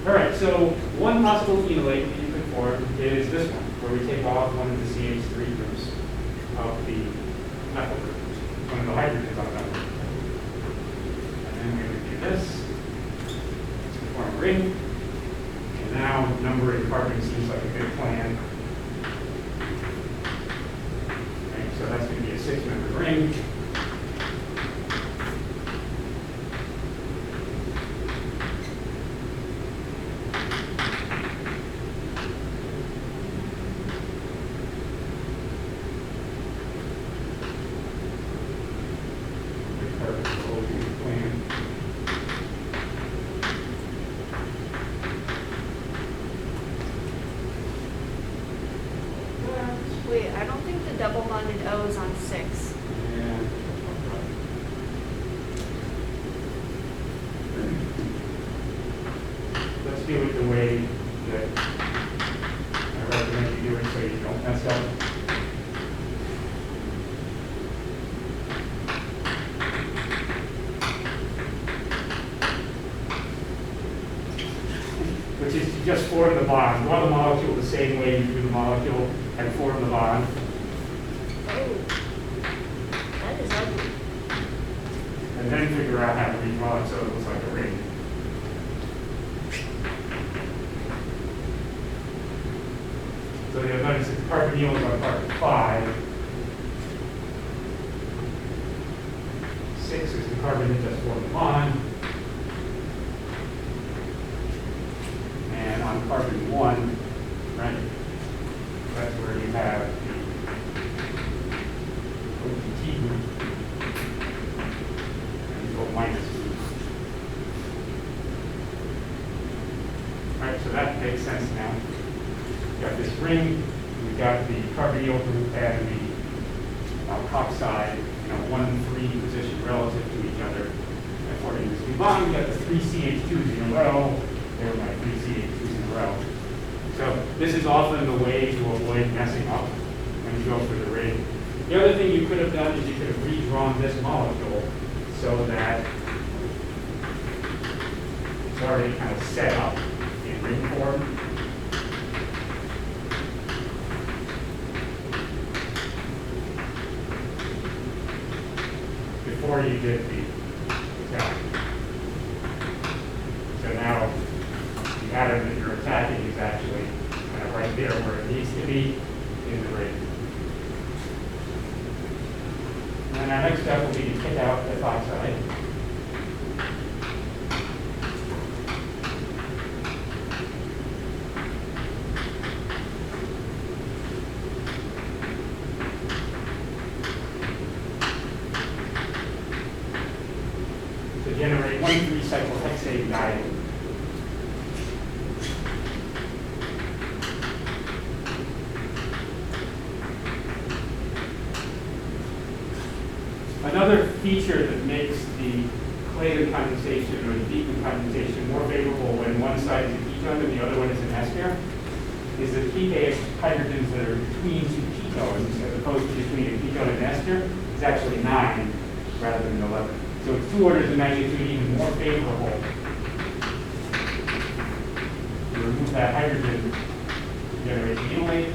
All right, so one possible phenolate that you could form is this one, where we take off one of the CH3 groups of the methyl group, one of the hydrogens on the methyl group. And then we would do this to form a ring. And now numbering carbon seems like a good plan. Okay, so that's going to be a 6-membered ring. Wait, I don't think the double bonded O is on 6. Yeah. Let's do it the way that I recommend you do it so you don't mess up. Which is to just form the bond. Draw the molecule the same way you do the molecule and form the bond. Oh, that is ugly. And then figure out how to redraw it so it looks like a ring. So you'll notice that the carbonyl is on carbon 5. 6 is the carbon that just formed the bond. And on carbon 1, right, that's where you have the OPT group. And you go minus 2. All right, so that makes sense now. We've got this ring, we've got the carbonyl group and the alkoxide, 1-3 position relative to each other. And forming this new bond, we've got the 3 CH2s in a row. There are my 3 CH2s in a row. So this is often the way to avoid messing up when you go for the ring. The other thing you could have done is you could have redrawn this molecule so that it's already kind of set up in ring form. Before you did the attack. So now the atom that you're attacking is actually kind of right there where it needs to be in the ring. And then our next step will be to kick out the ethoxide. To generate 1,3-cyclohexane diol. Another feature that makes the Claisen condensation or the Dieckmann condensation more favorable when one side is a ketone and the other one is an ester is the pKa hydrogens that are between two ketones as opposed to between a ketone and an ester is actually 9 rather than 11. So it's 2 orders of magnitude even more favorable to remove that hydrogen to generate the phenolate.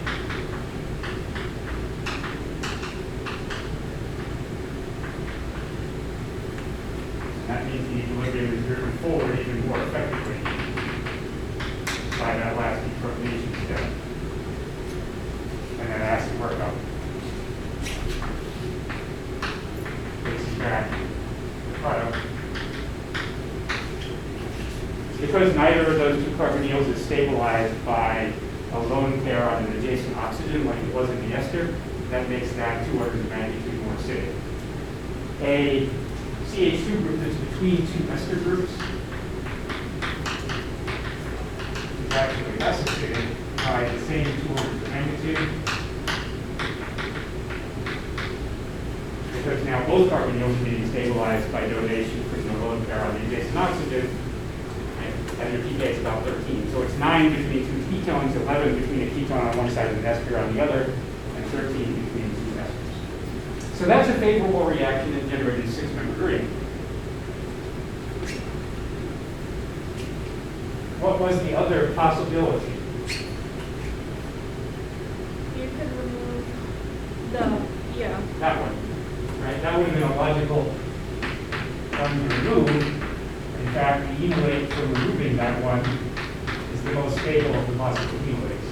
That means the equilibrium is driven forward even more effectively by that last deprotonation step. And that acid workup. Takes you back to the product. Because neither of those two carbonyls is stabilized by a lone pair on an adjacent oxygen like it was in the ester, that makes that 2 orders of magnitude more acidic. A CH2 group that's between two ester groups is actually less acidic by the same 2 orders of magnitude. Because now both carbonyls are being stabilized by donation from the lone pair on the adjacent oxygen, and your pK is about 13. So it's 9 between 2 ketones, 11 between a ketone on one side and an ester on the other, and 13 between 2 esters. So that's a favorable reaction that generated a 6-membered ring. what was the other possibility? You could remove yeah. That one, right? That would have been a logical one to remove. In fact, the enolate for removing that one is the most stable of the possible enolates.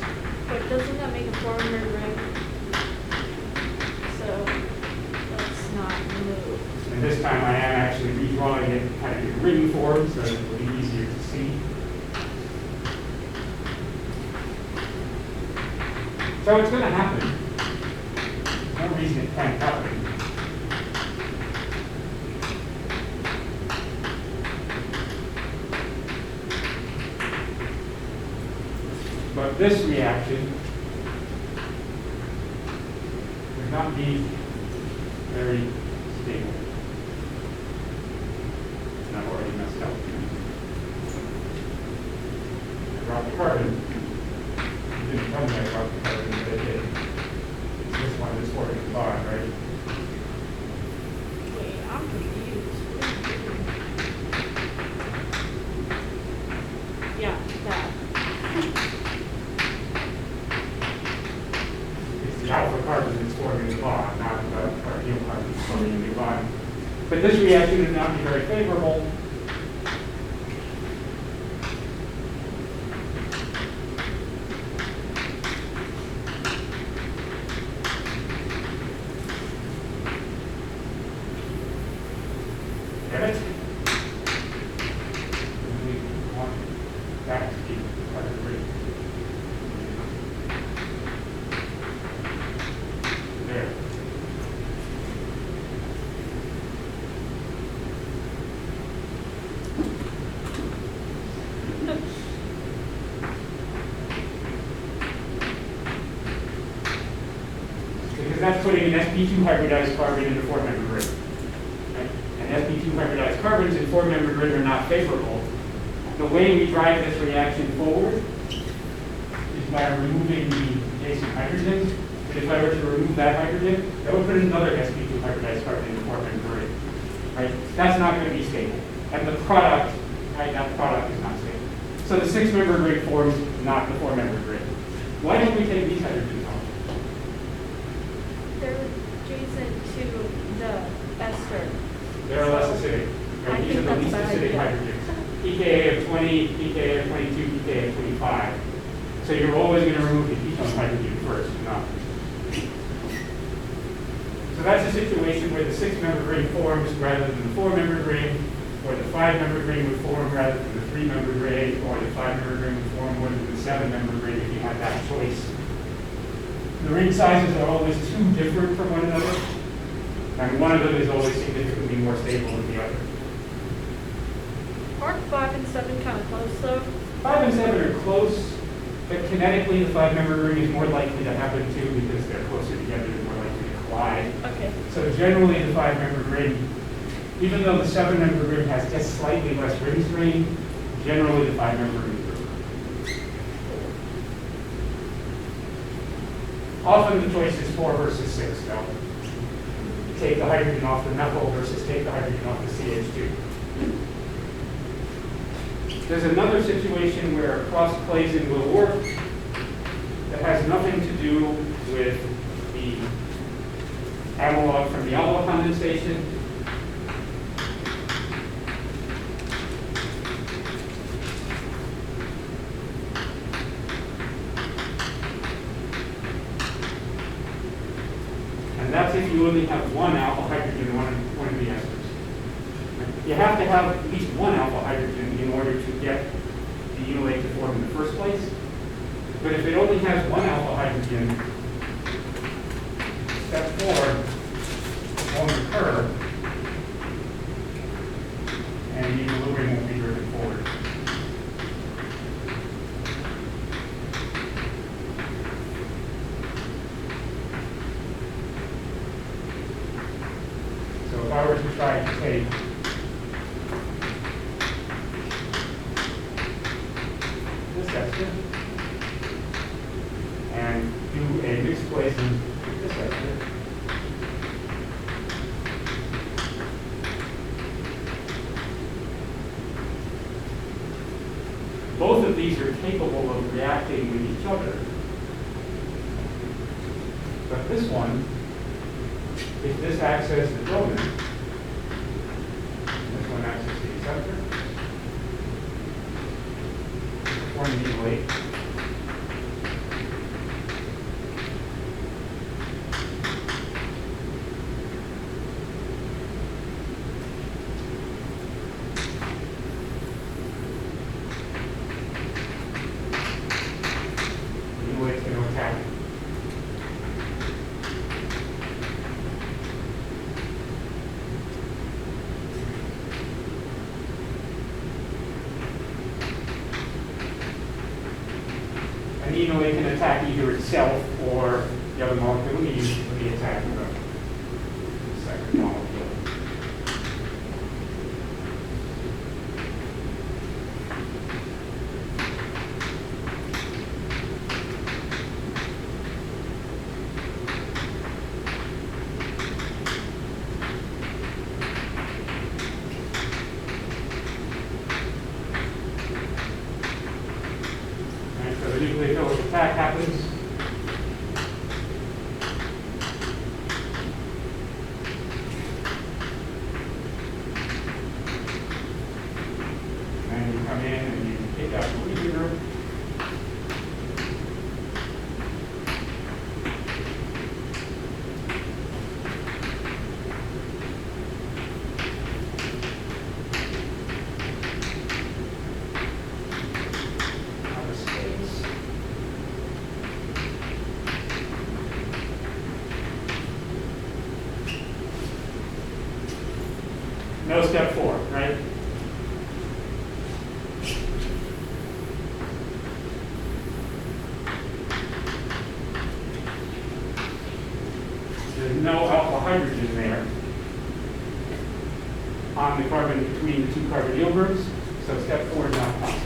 But doesn't that make a 4-membered ring? So let's not remove. And this time I am actually redrawing it kind of in ring form so that it will be easier to see. So it's going to happen. No reason it can't happen. But this reaction would not be very stable. And I've already messed up. I dropped the carbon. It didn't tell me I dropped the carbon, but it did. It's this one that's forming the bond, right? Wait, I'm confused. Yeah, that. It's the alpha carbon that's forming the bond, not the carbonyl carbon that's forming the bond. But this reaction would not be very favorable. Get it? We want that to be part of the ring. There. Because that's putting an sp2 hybridized carbon in a 4-membered ring. Right? And sp2 hybridized carbons in 4-membered ring are not favorable. The way we drive this reaction forward is by removing the adjacent hydrogen. But if I were to remove that hydrogen, that would put another sp2 hybridized carbon in a 4-membered ring. Right? That's not going to be stable. And the product, right, that product is not stable. So the 6-membered ring forms not the 4-membered ring. Why don't we take these hydrogens off? They're adjacent to the ester. They're less acidic. I Right? These think are the that's least a bad acidic idea. hydrogens. pKa of 20, pKa of 22, pKa of 25. So you're always going to remove the ketone hydrogen first, not. So that's a situation where the 6-membered ring forms rather than the 4-membered ring, or the 5-membered ring would form rather than the 3-membered ring, or the 5-membered ring would form more than the 7-membered ring if you had that choice. The ring sizes are always too different from one another, and one of them is always significantly more stable than the other. Aren't 5 and 7 kind of close though? 5 and 7 are close, but kinetically the 5-membered ring is more likely to happen too because they're closer together and more likely to collide. Okay. So generally the 5-membered ring, even though the 7-membered ring has just slightly less ring strain, generally the 5-membered ring is bigger. Often the choice is 4 versus 6 though. Take the hydrogen off the methyl versus take the hydrogen off the CH2. There's another situation where a cross Claisen will work that has nothing to do with the analog from the alpha condensation. And that's if you only have one alpha hydrogen in one of the esters. You have to have at least one alpha hydrogen in order to get the enolate to form in the first place. But if it only has one alpha hydrogen, step 4 won't occur, and the equilibrium won't be driven forward. So if I were to try to take this ester and do a mixed Claisen with this ester, both of these are capable of reacting with each other. But this one, if this acts as the donor, this one acts as the acceptor, form the enolate. The enolate can attack either itself or the other molecule. Let me attack the second molecule. So the nucleophilic attack happens. And you come in and you take out the leader. No step 4, right? There's no alpha hydrogen there on the carbon between the two carbonyl groups, so step 4 is not possible.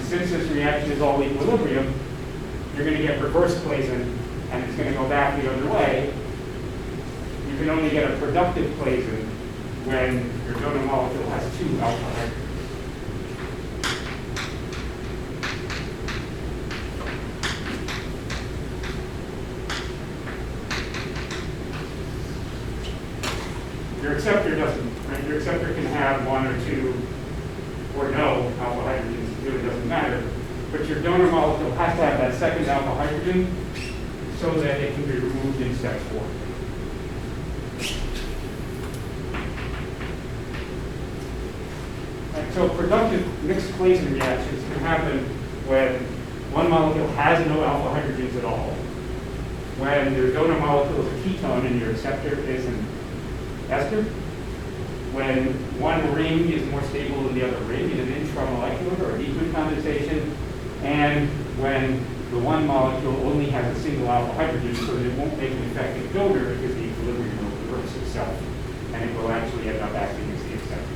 Since this reaction is all equilibrium, you're going to get reverse Claisen, and it's going to go back the other way. You can only get a productive Claisen when your donor molecule has 2 alpha hydrogens. Your acceptor doesn't, right? Your acceptor can have 1 or 2 or no alpha hydrogens. It really doesn't matter. But your donor molecule has to have that second alpha hydrogen so that it can be removed in step 4. Right, so productive mixed Claisen reactions can happen when one molecule has no alpha hydrogens at all, when your donor molecule is a ketone and your acceptor is an ester, when one ring is more stable than the other ring in an intramolecular or Dieckmann condensation, and when the one molecule only has a single alpha hydrogen so that it won't make an effective donor because the equilibrium will reverse itself and it will actually end up acting as the acceptor.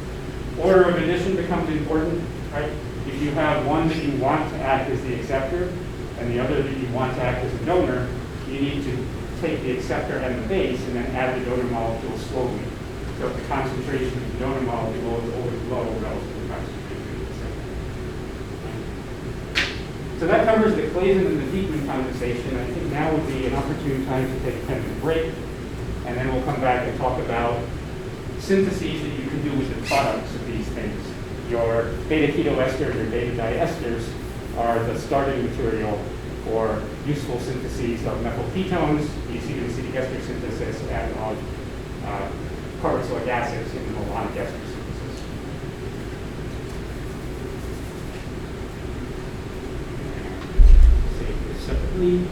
Order of addition becomes important, right? If you have one that you want to act as the acceptor and the other that you want to act as a donor, you need to take the acceptor and the base and then add the donor molecule slowly. So the concentration of the donor molecule is always low relative to the concentration of the acceptor. So that covers the Claisen and the Dieckmann condensation. I think now would be an opportune time to take a 10-minute break, and then we'll come back and talk about syntheses that you can do with the products of these things. Your beta ketoesters or beta diesters are the starting material for useful syntheses of methyl ketones, acetic ester synthesis, and of carboxylic acids in malonic ester synthesis. Save this separately.